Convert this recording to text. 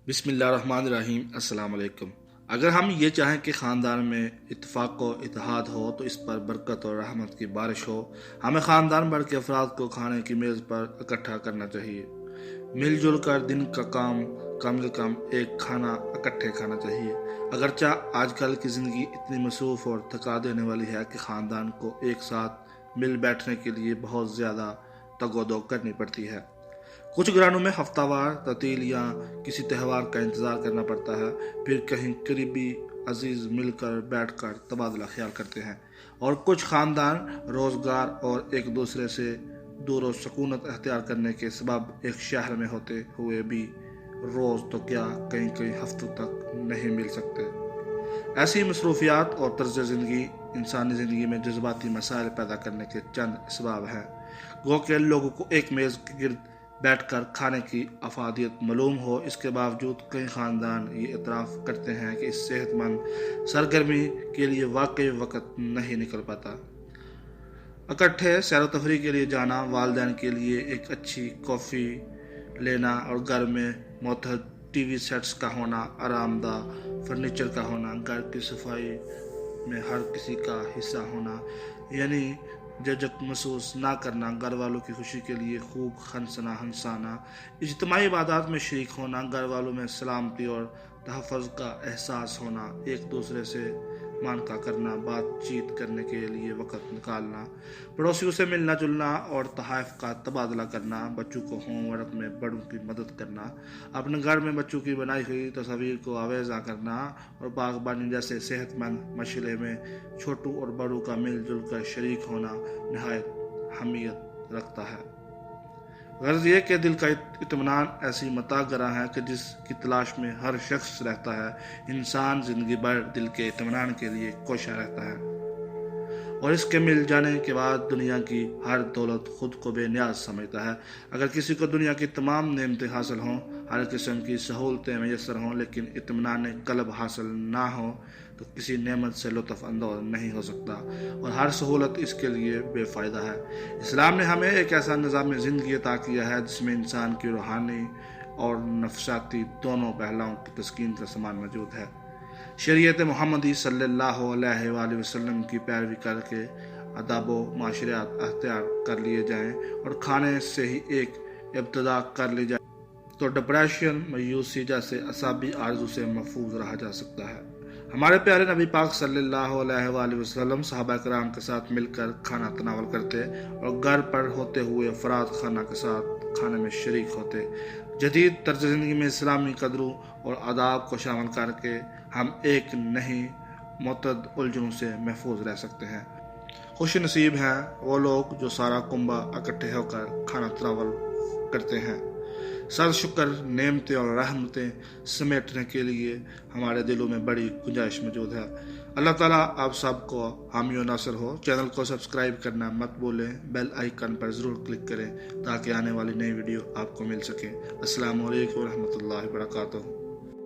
بسم اللہ الرحمن الرحیم۔ السلام علیکم۔ اگر ہم یہ چاہیں کہ خاندان میں اتفاق و اتحاد ہو تو اس پر برکت اور رحمت کی بارش ہو، ہمیں خاندان بھر کے افراد کو کھانے کی میز پر اکٹھا کرنا چاہیے۔ مل جل کر دن کا کم سے کم ایک کھانا اکٹھے کھانا چاہیے۔ اگرچہ آج کل کی زندگی اتنی مصروف اور تھکا دینے والی ہے کہ خاندان کو ایک ساتھ مل بیٹھنے کے لیے بہت زیادہ تگ و دو کرنی پڑتی ہے۔ کچھ گھرانوں میں ہفتہ وار تعطیل یا کسی تہوار کا انتظار کرنا پڑتا ہے، پھر کہیں قریبی عزیز مل کر بیٹھ کر تبادلہ خیال کرتے ہیں، اور کچھ خاندان روزگار اور ایک دوسرے سے دور و سکونت اختیار کرنے کے سبب ایک شہر میں ہوتے ہوئے بھی روز تو کیا کئی ہفتوں تک نہیں مل سکتے۔ ایسی مصروفیات اور طرز زندگی انسانی زندگی میں جذباتی مسائل پیدا کرنے کے چند اسباب ہیں۔ گو کہ لوگوں کو ایک میز کے گرد بیٹھ کر کھانے کی افادیت معلوم ہو، اس کے باوجود کئی خاندان یہ اعتراف کرتے ہیں کہ اس صحت مند سرگرمی کے لیے واقعی وقت نہیں نکل پاتا۔ اکٹھے سیر و تفریح کے لیے جانا، والدین کے لیے ایک اچھی کافی لینا، اور گھر میں متحد ٹی وی سیٹس کا ہونا، آرام دہ فرنیچر کا ہونا، گھر کی صفائی میں ہر کسی کا حصہ ہونا، یعنی جھجک محسوس نہ کرنا، گھر والوں کی خوشی کے لیے خوب ہنسانا، اجتماعی عبادات میں شریک ہونا، گھر والوں میں سلامتی اور تحفظ کا احساس ہونا، ایک دوسرے سے مانکا کرنا، بات چیت کرنے کے لیے وقت نکالنا، پڑوسیوں سے ملنا جلنا اور تحائف کا تبادلہ کرنا، بچوں کو ہوم ورک میں بڑوں کی مدد کرنا، اپنے گھر میں بچوں کی بنائی ہوئی تصاویر کو آویزاں کرنا، اور باغبانی جیسے صحت مند مشغلے میں چھوٹوں اور بڑوں کا مل جل کر شریک ہونا نہایت اہمیت رکھتا ہے۔ غرض یہ کہ دل کا اطمینان ایسی متاع گراں ہے کہ جس کی تلاش میں ہر شخص رہتا ہے۔ انسان زندگی بھر دل کے اطمینان کے لیے کوشاں رہتا ہے، اور اس کے مل جانے کے بعد دنیا کی ہر دولت خود کو بے نیاز سمجھتا ہے۔ اگر کسی کو دنیا کی تمام نعمتیں حاصل ہوں، ہر قسم کی سہولتیں میسر ہوں، لیکن اطمینان قلب حاصل نہ ہو تو کسی نعمت سے لطف اندوز نہیں ہو سکتا، اور ہر سہولت اس کے لیے بے فائدہ ہے۔ اسلام نے ہمیں ایک ایسا نظام زندگی عطا کیا ہے جس میں انسان کی روحانی اور نفسیاتی دونوں پہلوؤں کی تسکین کا سامان موجود ہے۔ شریعت محمدی صلی اللہ علیہ وآلہ وسلم کی پیروی کر کے آداب و معاشرات اختیار کر لیے جائیں اور کھانے سے ہی ایک ابتدا کر لی جائے تو ڈپریشن، مایوسی جیسے اعصابی عارضوں سے محفوظ رہا جا سکتا ہے۔ ہمارے پیارے نبی پاک صلی اللہ علیہ وآلہ وسلم صحابہ کرام کے ساتھ مل کر کھانا تناول کرتے، اور گھر پر ہوتے ہوئے افراد خانہ کے ساتھ کھانے میں شریک ہوتے۔ جدید طرز زندگی میں اسلامی قدروں اور آداب کو شامل کر کے ہم ایک نہیں متعدد الجھنوں سے محفوظ رہ سکتے ہیں۔ خوش نصیب ہیں وہ لوگ جو سارا کنبہ اکٹھے ہو کر کھانا تناول کرتے ہیں۔ سر شکر نعمتیں اور رحمتیں سمیٹنے کے لیے ہمارے دلوں میں بڑی گنجائش موجود ہے۔ اللہ تعالیٰ آپ سب کو حامی و ناصر ہو۔ چینل کو سبسکرائب کرنا مت بھولیں، بیل آئیکن پر ضرور کلک کریں تاکہ آنے والی نئی ویڈیو آپ کو مل سکے۔ السلام علیکم ورحمۃ اللہ وبرکاتہ۔